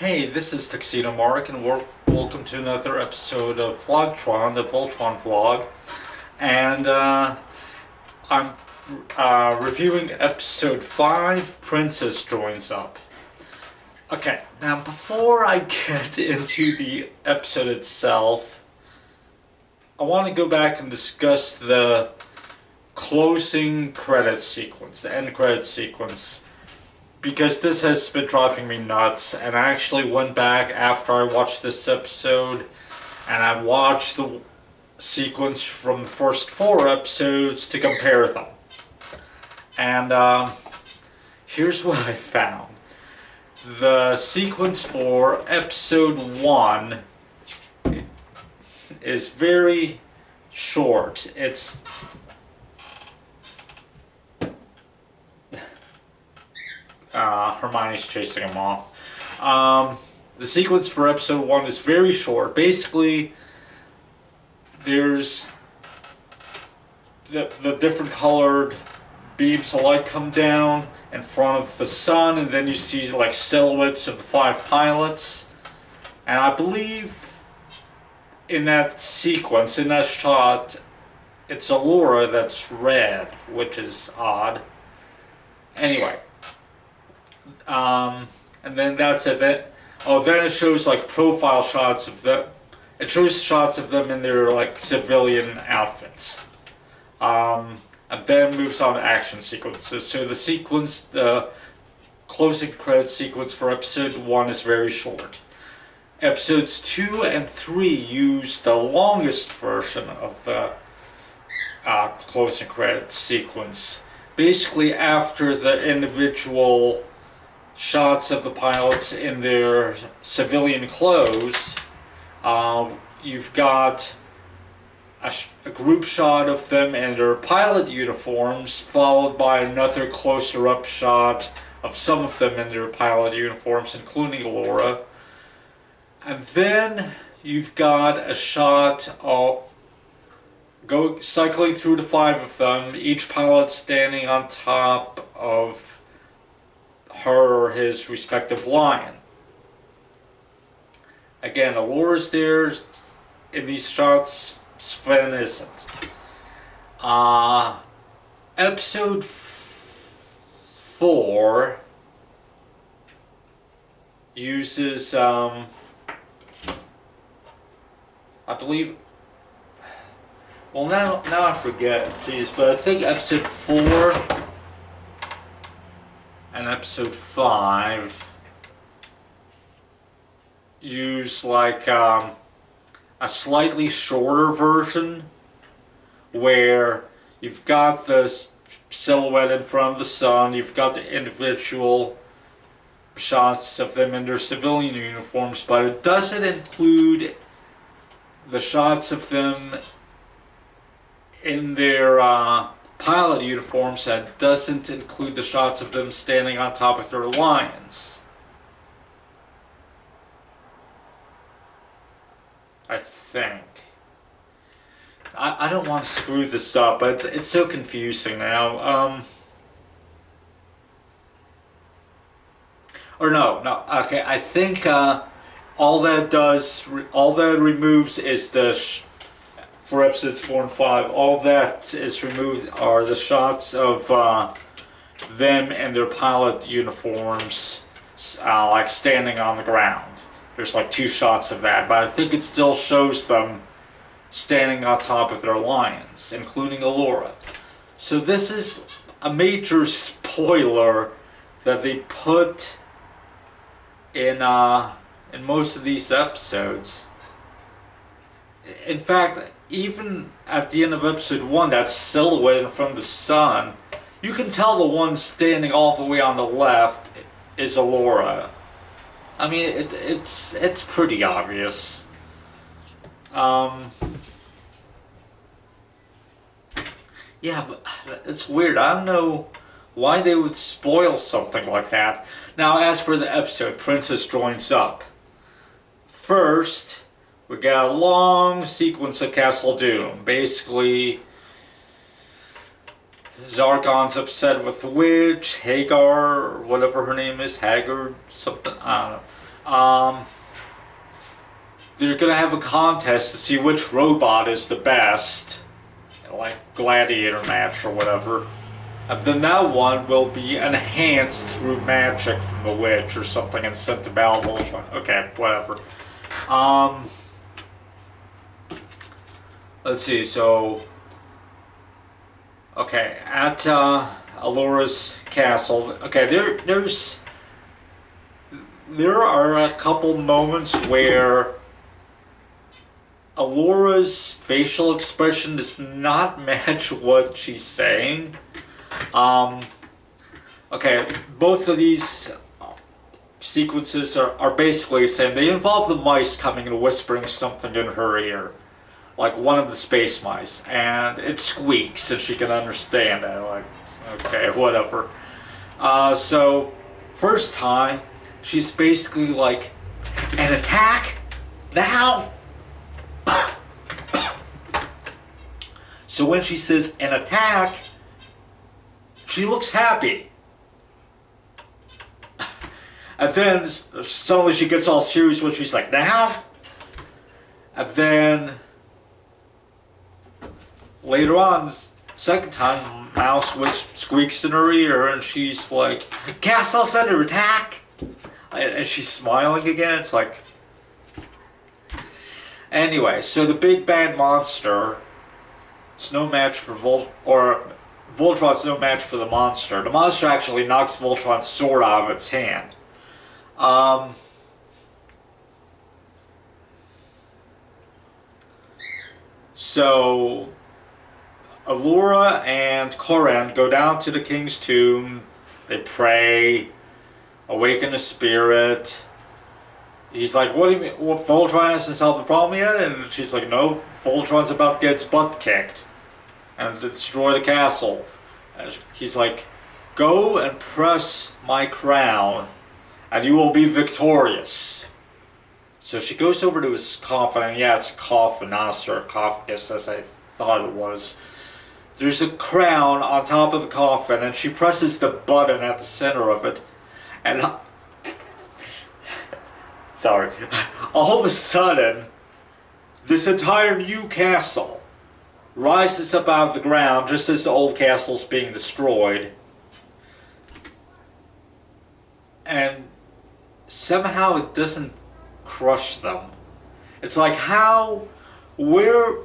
Hey, this is Tuxedo Mark, and welcome to another episode of VLOGTRON, the Voltron vlog. And I'm reviewing episode 5, Princess Joins Up. Okay, now before I get into the episode itself, I want to go back and discuss the closing credits sequence, the end credits sequence, because this has been driving me nuts. And I actually went back after I watched this episode and I watched the sequence from the first 4 episodes to compare them. And here's what I found. The sequence for episode 1 is very short. It's Hermione's chasing him off. The sequence for episode 1 is very short. Basically, there's the different colored beams of light come down in front of the sun, and then you see like silhouettes of the 5 pilots. And I believe in that sequence, in that shot, it's Allura that's red, which is odd. Anyway. And then that's it. Then it shows like profile shots of them. It shows shots of them in their like civilian outfits. And then moves on to action sequences. So the closing credits sequence for episode 1 is very short. Episodes 2 and 3 use the longest version of the closing credits sequence. Basically, after the individual shots of the pilots in their civilian clothes, you've got a group shot of them in their pilot uniforms, followed by another closer up shot of some of them in their pilot uniforms, including Allura. And then you've got a shot of cycling through the 5 of them, each pilot standing on top of her or his respective lion. Again, Allura's there in these shots, Sven isn't. Episode 4 uses, I believe, well now I forget, geez, but I think episode 4 and episode 5 use like a slightly shorter version where you've got the silhouette in front of the sun, you've got the individual shots of them in their civilian uniforms, but it doesn't include the shots of them in their pilot uniforms, and doesn't include the shots of them standing on top of their lions. I think. I don't want to screw this up, but it's so confusing now. Or no, okay, I think all that removes is for episodes 4 and 5, all that is removed are the shots of them and their pilot uniforms, like standing on the ground. There's like 2 shots of that, but I think it still shows them standing on top of their lions, including Allura. So this is a major spoiler that they put in most of these episodes. In fact, even at the end of episode 1, that silhouette in front of the sun, you can tell the one standing all the way on the left is Allura. I mean, it's pretty obvious. Yeah, but it's weird. I don't know why they would spoil something like that. Now, as for the episode, Princess Joins Up. First, we got a long sequence of Castle Doom. Basically, Zargon's upset with the witch, Hagar, or whatever her name is, Haggard, something, I don't know. they're gonna have a contest to see which robot is the best, like gladiator match or whatever. And then that one will be enhanced through magic from the witch or something and sent to Battle Voltron. Okay, whatever. Let's see, so... Okay, at Alora's castle, okay, there are a couple moments where Alora's facial expression does not match what she's saying. Okay, both of these sequences are basically the same. They involve the mice coming and whispering something in her ear. Like one of the space mice. And it squeaks and she can understand it. Like, okay, whatever. So, first time, she's basically like, an attack? Now? So when she says an attack, she looks happy. And then suddenly she gets all serious when she's like, now? And then later on, the second time, Mouse squeaks in her ear and she's like, castle's under attack! And she's smiling again. It's like... Anyway, so the big bad monster, it's no match for Voltron's no match for the monster. The monster actually knocks Voltron's sword out of its hand. So, Allura and Koran go down to the king's tomb. They pray, awaken the spirit. He's like, what do you mean? Well, Voltron hasn't solved the problem yet? And she's like, no, Voltron's about to get its butt kicked and destroy the castle. And he's like, go and press my crown and you will be victorious. So she goes over to his coffin, and yeah, it's a coffin, not a sarcophagus as I thought it was. There's a crown on top of the coffin and she presses the button at the center of it. And sorry. All of a sudden, this entire new castle rises up out of the ground just as the old castle's being destroyed. And somehow it doesn't crush them. It's like, where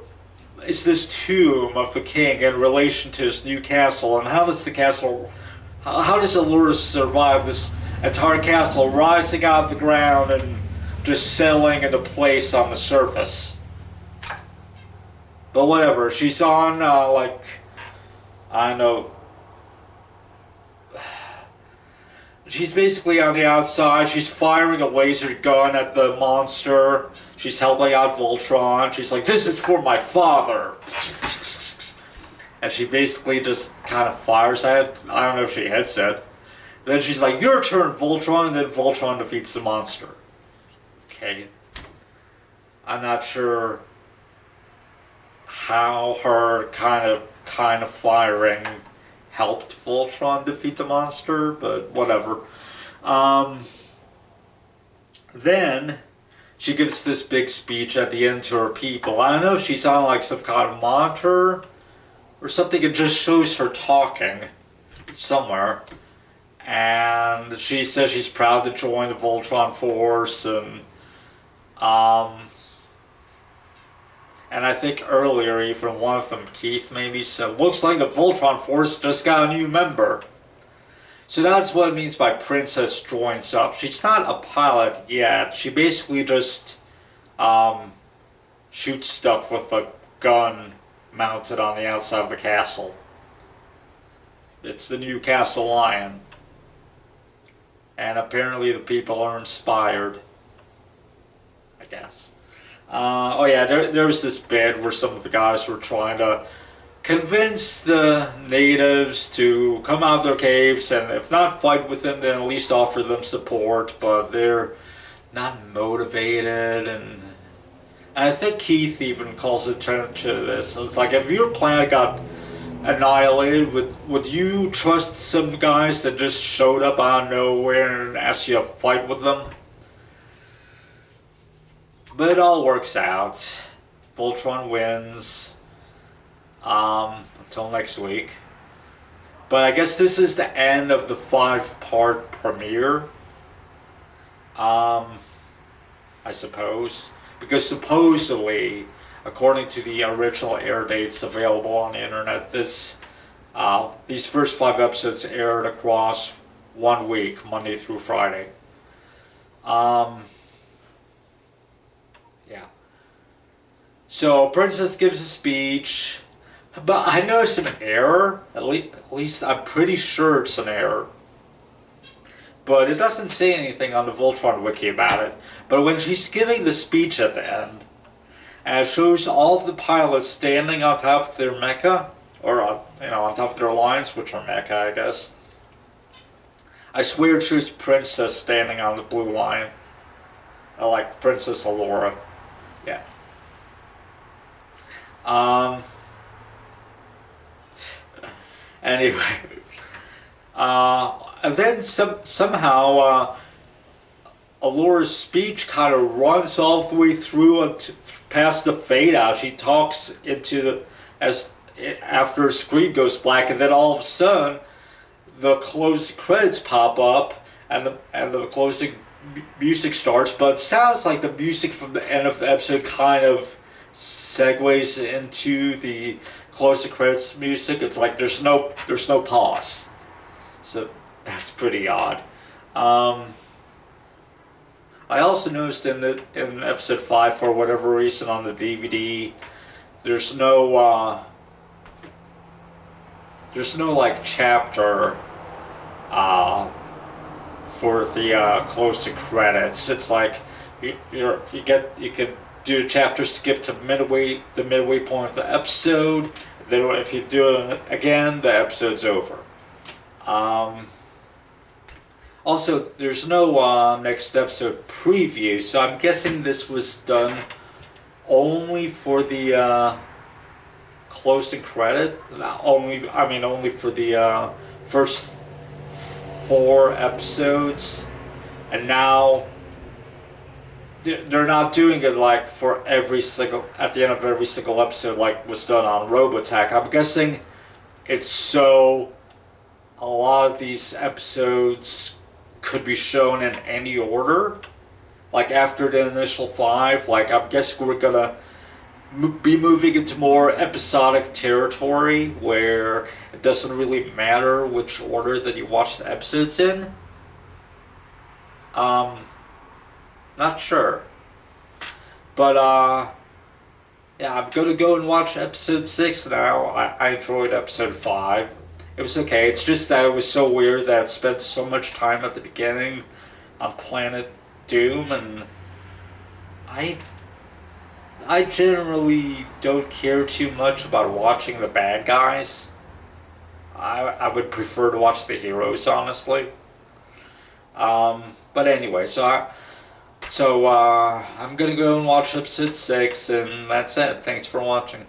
is this tomb of the king in relation to his new castle? And how does the castle, how does Allura survive this entire castle rising out of the ground and just settling into place on the surface? But whatever, she's on, like, I don't know, she's basically on the outside. She's firing a laser gun at the monster. She's helping out Voltron. She's like, this is for my father. And she basically just kind of fires at it. I don't know if she hits it. Then she's like, your turn, Voltron, and then Voltron defeats the monster. Okay. I'm not sure how her kind of firing helped Voltron defeat the monster, but whatever. Then she gives this big speech at the end to her people. I don't know if she's on like some kind of monitor or something. It just shows her talking somewhere. And she says she's proud to join the Voltron force, and I think earlier even one of them, Keith maybe, said, looks like the Voltron force just got a new member. So that's what it means by Princess joins up. She's not a pilot yet. She basically just shoots stuff with a gun mounted on the outside of the castle. It's the new Castle Lion. And apparently the people are inspired, I guess. Oh yeah, there was this bit where some of the guys were trying to convince the natives to come out of their caves and if not fight with them, then at least offer them support, but they're not motivated. And I think Keith even calls attention to this. It's like, if your planet got annihilated, would you trust some guys that just showed up out of nowhere and asked you to fight with them? But it all works out. Voltron wins. Until next week. But I guess this is the end of the 5-part premiere. I suppose. Because supposedly, according to the original air dates available on the internet, these first 5 episodes aired across 1 week, Monday through Friday. Yeah. So Princess gives a speech, but I noticed an error. At least I'm pretty sure it's an error. But it doesn't say anything on the Voltron wiki about it. But when she's giving the speech at the end, and it shows all of the pilots standing on top of their mecha, or on top of their lines, which are mecha, I guess. I swear it shows Princess standing on the blue line. Like Princess Allura. Yeah. Anyway. And then somehow Allura's speech kind of runs all the way through past the fade out. She talks after her screen goes black, and then all of a sudden the closing credits pop up and the closing music starts. But it sounds like the music from the end of the episode kind of segues into the closing credits music. It's like there's no pause. So that's pretty odd. I also noticed in episode 5, for whatever reason, on the DVD, there's no like chapter for the closing credits. It's like you can do a chapter skip to the midway point of the episode. Then if you do it again, the episode's over. Also, there's no next episode preview, so I'm guessing this was done only for the closing credit. Only for the first 4 episodes, and now they're not doing it like for at the end of every single episode like was done on Robotech. I'm guessing it's so a lot of these episodes could be shown in any order. Like after the initial 5, like I'm guessing we're gonna be moving into more episodic territory where it doesn't really matter which order that you watch the episodes in. Not sure. But yeah, I'm gonna go and watch episode 6 now. I enjoyed episode 5. It was okay. It's just that it was so weird that it spent so much time at the beginning on Planet Doom, and I generally don't care too much about watching the bad guys. I would prefer to watch the heroes, honestly. But anyway, so I'm gonna go and watch episode 6, and that's it. Thanks for watching.